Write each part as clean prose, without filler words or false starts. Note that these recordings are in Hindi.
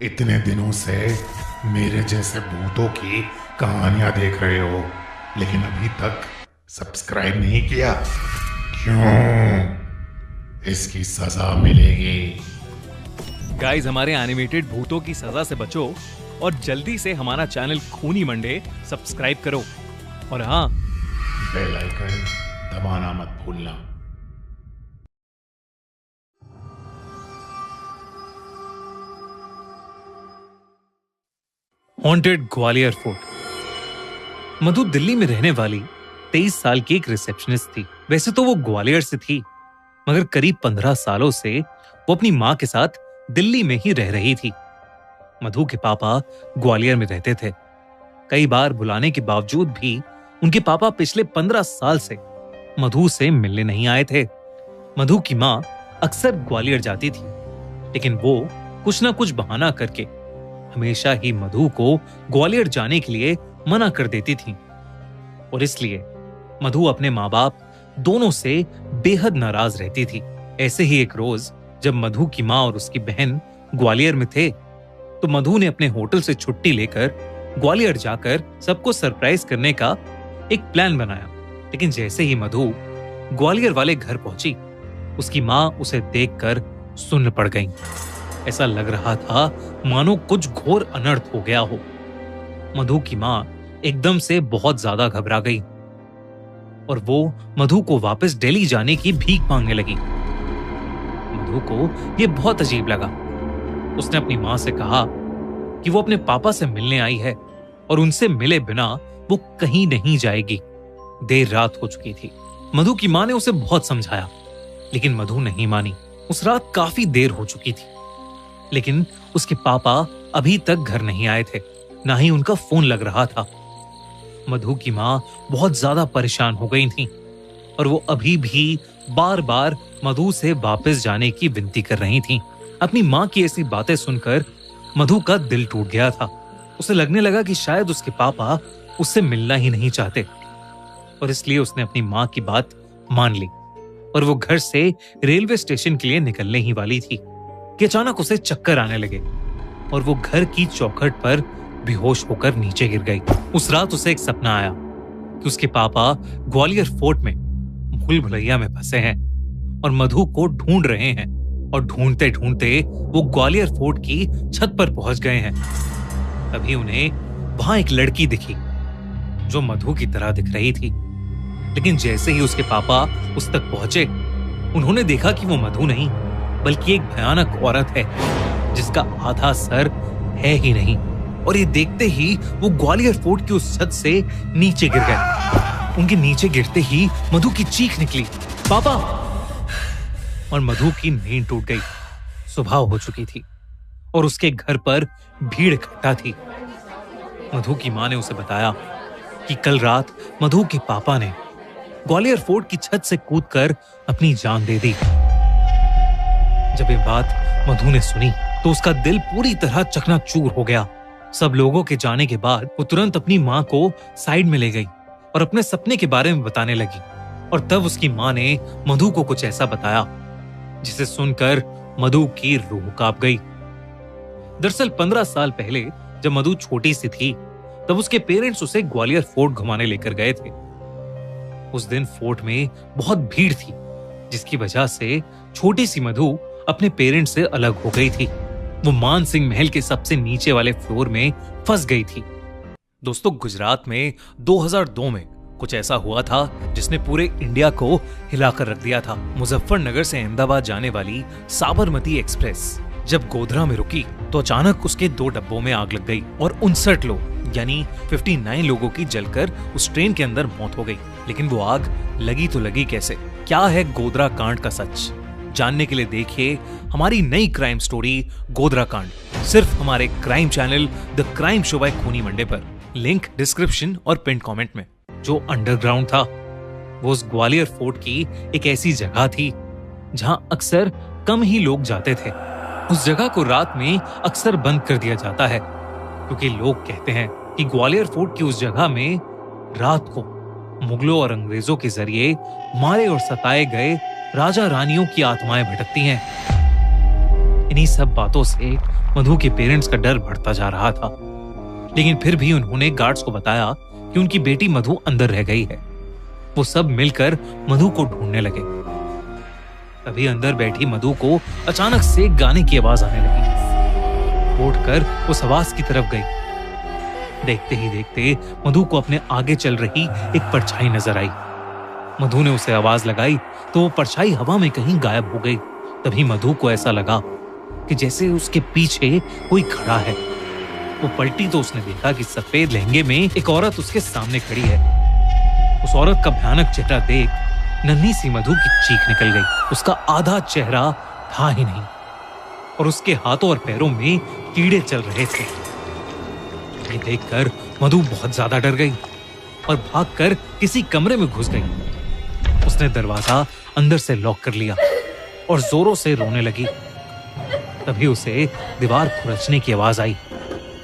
इतने दिनों से मेरे जैसे भूतों की कहानियां देख रहे हो, लेकिन अभी तक सब्सक्राइब नहीं किया। क्यों? इसकी सजा मिलेगी। गाइस, हमारे एनिमेटेड भूतों की सजा से बचो और जल्दी से हमारा चैनल खूनी मंडे सब्सक्राइब करो। और हाँ, बेल आइकन दबाना मत भूलना। Haunted Gwalior fort. मधु दिल्ली में रहने वाली 23 साल की एक रिसेप्शनिस्ट थी। वैसे तो वो ग्वालियर से थी, मगर करीब 15 सालों से वो अपनी माँ के साथ दिल्ली में ही रह रही थी। मधु के पापा ग्वालियर में रहते थे। कई बार बुलाने के बावजूद भी उनके पापा पिछले 15 साल से मधु से मिलने नहीं आए थे। मधु की माँ अक्सर ग्वालियर जाती थी, लेकिन वो कुछ ना कुछ बहाना करके हमेशा ही मधु को ग्वालियर जाने के लिए मना कर देती थी। और इसलिए मधु अपने माँ बाप दोनों से बेहद नाराज रहती थी। ऐसे ही एक रोज जब मधु की माँ और उसकी बहन ग्वालियर में थे, तो मधु ने अपने होटल से छुट्टी लेकर ग्वालियर जाकर सबको सरप्राइज करने का एक प्लान बनाया। लेकिन जैसे ही मधु ग्वालियर वाले घर पहुंची, उसकी माँ उसे देखकर सुन्न पड़ गई। ऐसा लग रहा था मानो कुछ घोर अनर्थ हो गया हो। मधु की माँ एकदम से बहुत ज्यादा घबरा गई और वो मधु को वापस दिल्ली जाने की भीख मांगने लगी। मधु को यह बहुत अजीब लगा। उसने अपनी माँ से कहा कि वो अपने पापा से मिलने आई है और उनसे मिले बिना वो कहीं नहीं जाएगी। देर रात हो चुकी थी। मधु की माँ ने उसे बहुत समझाया, लेकिन मधु नहीं मानी। उस रात काफी देर हो चुकी थी, लेकिन उसके पापा अभी तक घर नहीं आए थे, ना ही उनका फोन लग रहा था। मधु की माँ बहुत ज्यादा परेशान हो गई थी और वो अभी भी बार बार मधु से वापस जाने की विनती कर रही थी। अपनी माँ की ऐसी बातें सुनकर मधु का दिल टूट गया था। उसे लगने लगा कि शायद उसके पापा उससे मिलना ही नहीं चाहते, और इसलिए उसने अपनी माँ की बात मान ली और वो घर से रेलवे स्टेशन के लिए निकलने ही वाली थी कि अचानक उसे चक्कर आने लगे और वो घर की चौखट पर बेहोश होकर नीचे गिर गई। उस रात उसे एक सपना आया कि उसके पापा ग्वालियर फोर्ट में भूल भुलैया में फंसे हैं और मधु को ढूंढ रहे हैं, और ढूंढते ढूंढते वो ग्वालियर फोर्ट की छत पर पहुंच गए हैं। तभी उन्हें वहां एक लड़की दिखी जो मधु की तरह दिख रही थी। लेकिन जैसे ही उसके पापा उस तक पहुंचे, उन्होंने देखा कि वो मधु नहीं बल्कि एक भयानक औरत है जिसका आधा सर है ही नहीं। और ये देखते ही वो ग्वालियर फोर्ट की उस छत से नीचे गिर गए। उनके नीचे गिरते ही मधु की चीख निकली, पापा! और मधु की नींद टूट गई। सुबह हो चुकी थी और उसके घर पर भीड़ इकट्ठा थी। मधु की माँ ने उसे बताया कि कल रात मधु के पापा ने ग्वालियर फोर्ट की छत से कूदकर अपनी जान दे दी। जब ये बात मधु ने सुनी तो उसका दिल पूरी तरह चकनाचूर हो गया। सब लोगों के जाने के बाद वो तुरंत अपनी माँ को साइड में ले गई और अपने सपने के बारे में बताने लगी। और तब उसकी माँ ने मधु को कुछ ऐसा बताया जिसे सुनकर मधु की रूह कांप गई। दरअसल 15 साल पहले जब मधु छोटी सी थी, तब उसके पेरेंट्स उसे ग्वालियर फोर्ट घुमाने लेकर गए थे। उस दिन फोर्ट में बहुत भीड़ थी, जिसकी वजह से छोटी सी मधु अपने पेरेंट्स से अलग हो गई थी। वो मान सिंह महल के सबसे नीचे वाले फ्लोर में फंस गई थी। दोस्तों, गुजरात में 2002 में कुछ ऐसा हुआ था जिसने पूरे इंडिया को हिलाकर रख दिया था। मुजफ्फरनगर से अहमदाबाद जाने वाली साबरमती एक्सप्रेस जब गोधरा में रुकी तो अचानक उसके 2 डब्बों में आग लग गई और 59 लोग यानी 59 लोगों की जलकर उस ट्रेन के अंदर मौत हो गई। लेकिन वो आग लगी तो लगी कैसे? क्या है गोधरा कांड का सच? जानने के लिए देखिए हमारी नई क्राइम स्टोरी गोधरा कांड, सिर्फ हमारे crime channel the crime show by Khooni Monday पर। लिंक डिस्क्रिप्शन और पिन कमेंट में। जो अंडरग्राउंड था वो उस ग्वालियर फोर्ट की एक ऐसी जगह थी जहां अक्सर कम ही लोग जाते थे। उस जगह को रात में अक्सर बंद कर दिया जाता है, क्योंकि लोग कहते हैं कि ग्वालियर फोर्ट की उस जगह में रात को मुगलों और अंग्रेजों के जरिए मारे और सताए गए राजा रानियों की आत्माएं भटकती हैं। इन्हीं सब बातों से मधु के पेरेंट्स का डर बढ़ता जा रहा था, लेकिन फिर भी उन्होंने गार्ड्स को बताया कि उनकी बेटी मधु अंदर रह गई है। वो सब मिलकर मधु को ढूंढने लगे। तभी अंदर बैठी मधु को अचानक से गाने की आवाज आने लगी। उठकर उस आवाज की तरफ गई। देखते ही देखते मधु को अपने आगे चल रही एक परछाई नजर आई। मधु ने उसे आवाज लगाई तो वो परछाई हवा में कहीं गायब हो गई। तभी मधु को ऐसा लगा कि जैसे उसके पीछे कोई खड़ा है। वो पलटी तो उसने देखा कि सफेद लहंगे में एक औरत उसके सामने खड़ी है। उस औरत का भयानक चेहरा देख नन्ही सी मधु की चीख निकल गई। उसका आधा चेहरा था ही नहीं और उसके हाथों और पैरों में कीड़े चल रहे थे। ये देखकर मधु बहुत ज्यादा डर गई और भागकर किसी कमरे में घुस गई। उसने दरवाजा अंदर से लॉक कर लिया और जोरों से रोने लगी। तभी उसे दीवार खुरचने की आवाज आई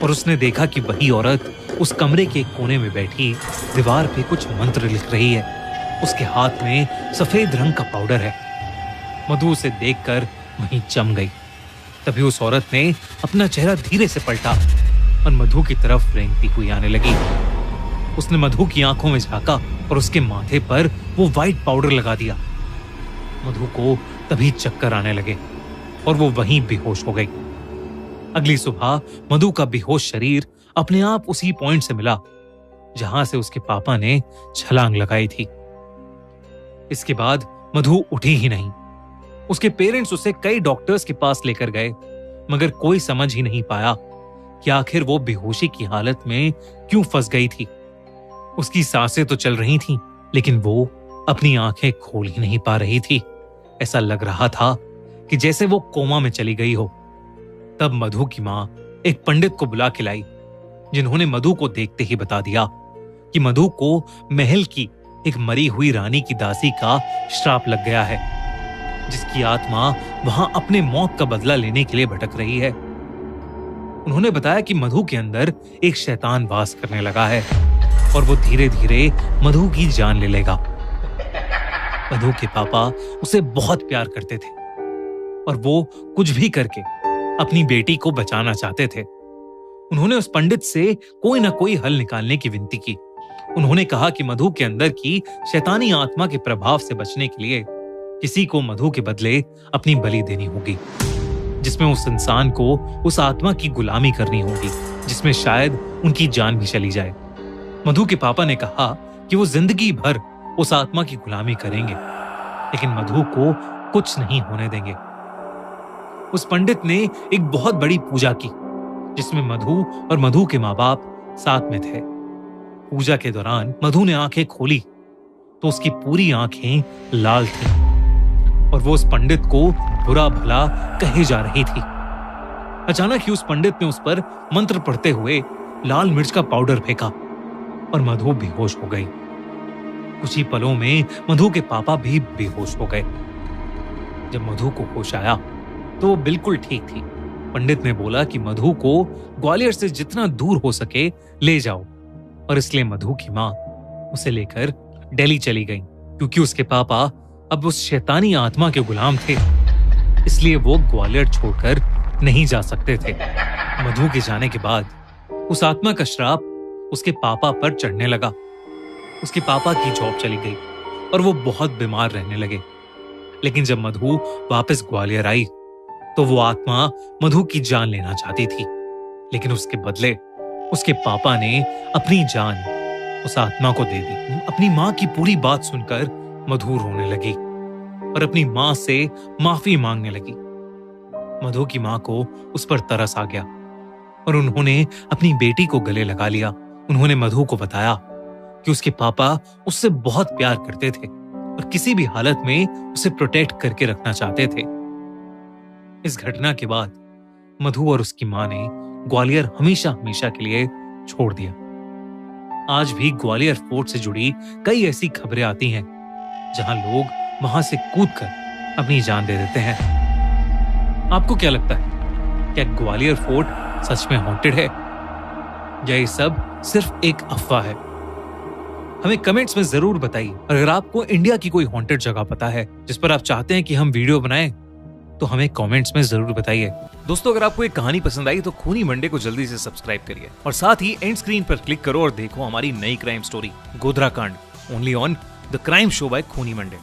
और उसने देखा कि वही औरत उस कमरे के एक कोने में बैठी दीवार पे कुछ मंत्र लिख रही है। उसके हाथ में सफेद रंग का पाउडर है। मधु उसे देखकर वहीं जम गई। तभी उस औरत ने अपना चेहरा धीरे से पलटा और मधु की तरफ रेंगती हुई आने लगी। उसने मधु की आंखों में झांका और उसके माथे पर वो व्हाइट पाउडर लगा दिया। मधु को तभी चक्कर आने लगे और वो वहीं बेहोश हो गई। अगली सुबह मधु का बेहोश शरीर अपने आप उसी पॉइंट से मिला जहां से उसके पापा ने छलांग लगाई थी। इसके बाद मधु उठी ही नहीं। उसके पेरेंट्स उसे कई डॉक्टर्स के पास लेकर गए, मगर कोई समझ ही नहीं पाया कि आखिर वो बेहोशी की हालत में क्यों फंस गई थी। उसकी सांसें तो चल रही थीं, लेकिन वो अपनी आंखें खोल ही नहीं पा रही थी। ऐसा लग रहा था कि जैसे वो कोमा में चली गई हो। तब मधु की मां एक पंडित को बुला के लाई, जिन्होंने मधु को देखते ही बता दिया कि मधु को महल की एक मरी हुई रानी की दासी का श्राप लग गया है, जिसकी आत्मा वहां अपने मौत का बदला लेने के लिए भटक रही है। उन्होंने बताया कि मधु के अंदर एक शैतान वास करने लगा है और वो धीरे धीरे मधु की जान ले लेगा। मधु के पापा उसे बहुत प्यार करते थे और वो कुछ भी करके अपनी बेटी को बचाना चाहते थे। उन्होंने उस पंडित से कोई ना कोई हल निकालने की विनती की। उन्होंने कहा कि मधु के अंदर की शैतानी आत्मा के प्रभाव से बचने के लिए किसी को मधु के बदले अपनी बलि देनी होगी, जिसमें उस इंसान को उस आत्मा की गुलामी करनी होगी, जिसमें शायद उनकी जान भी चली जाए। मधु के पापा ने कहा कि वो जिंदगी भर उस आत्मा की गुलामी करेंगे, लेकिन मधु को कुछ नहीं होने देंगे। उस पंडित ने एक बहुत बड़ी पूजा की, जिसमें मधु और मधु के माँ बाप साथ में थे। पूजा के दौरान मधु ने आंखें खोली तो उसकी पूरी आंखें लाल थीं और वो उस पंडित को बुरा भला कहे जा रही थी। अचानक ही उस पंडित ने उस पर मंत्र पढ़ते हुए लाल मिर्च का पाउडर फेंका और मधु बेहोश हो गई। कुछ ही पलों में मधु के पापा भी बेहोश हो गए। जब मधु को होश आया तो वो बिल्कुल ठीक थी। पंडित ने बोला कि मधु को ग्वालियर से जितना दूर हो सके ले जाओ, और इसलिए मधु की मां उसे लेकर दिल्ली चली गई, क्योंकि उसके पापा अब उस शैतानी आत्मा के गुलाम थे, इसलिए वो ग्वालियर छोड़कर नहीं जा सकते थे। मधु के जाने के बाद उस आत्मा का श्राप उसके पापा पर चढ़ने लगा। उसके पापा की जॉब चली गई और वो बहुत बीमार रहने लगे। लेकिन जब मधु वापस ग्वालियर आई तो वो आत्मा मधु की जान लेना चाहती थी, लेकिन उसके बदले उसके पापा ने अपनी जान उस आत्मा को दे दी। अपनी मां की पूरी बात सुनकर मधु रोने लगी और अपनी मां से माफी मांगने लगी। मधु की मां को उस पर तरस आ गया और उन्होंने अपनी बेटी को गले लगा लिया। उन्होंने मधु को बताया कि उसके पापा उससे बहुत प्यार करते थे और किसी भी हालत में उसे प्रोटेक्ट करके रखना चाहते थे। इस घटना के बाद मधु और उसकी मां ने ग्वालियर हमेशा हमेशा के लिए छोड़ दिया। आज भी ग्वालियर फोर्ट से जुड़ी कई ऐसी खबरें आती हैं जहां लोग वहां से कूदकर अपनी जान दे देते हैं। आपको क्या लगता है, क्या ग्वालियर फोर्ट सच में हॉन्टेड है या ये सब सिर्फ एक अफवाह है? हमें कमेंट्स में जरूर बताइए। अगर आपको इंडिया की कोई हॉन्टेड जगह पता है जिस पर आप चाहते हैं कि हम वीडियो बनाएं, तो हमें कमेंट्स में जरूर बताइए। दोस्तों, अगर आपको ये कहानी पसंद आई तो खूनी मंडे को जल्दी से सब्सक्राइब करिए और साथ ही एंड स्क्रीन पर क्लिक करो और देखो हमारी नई क्राइम स्टोरी गोधरा कांड, only on the crime show by Khooni Monday.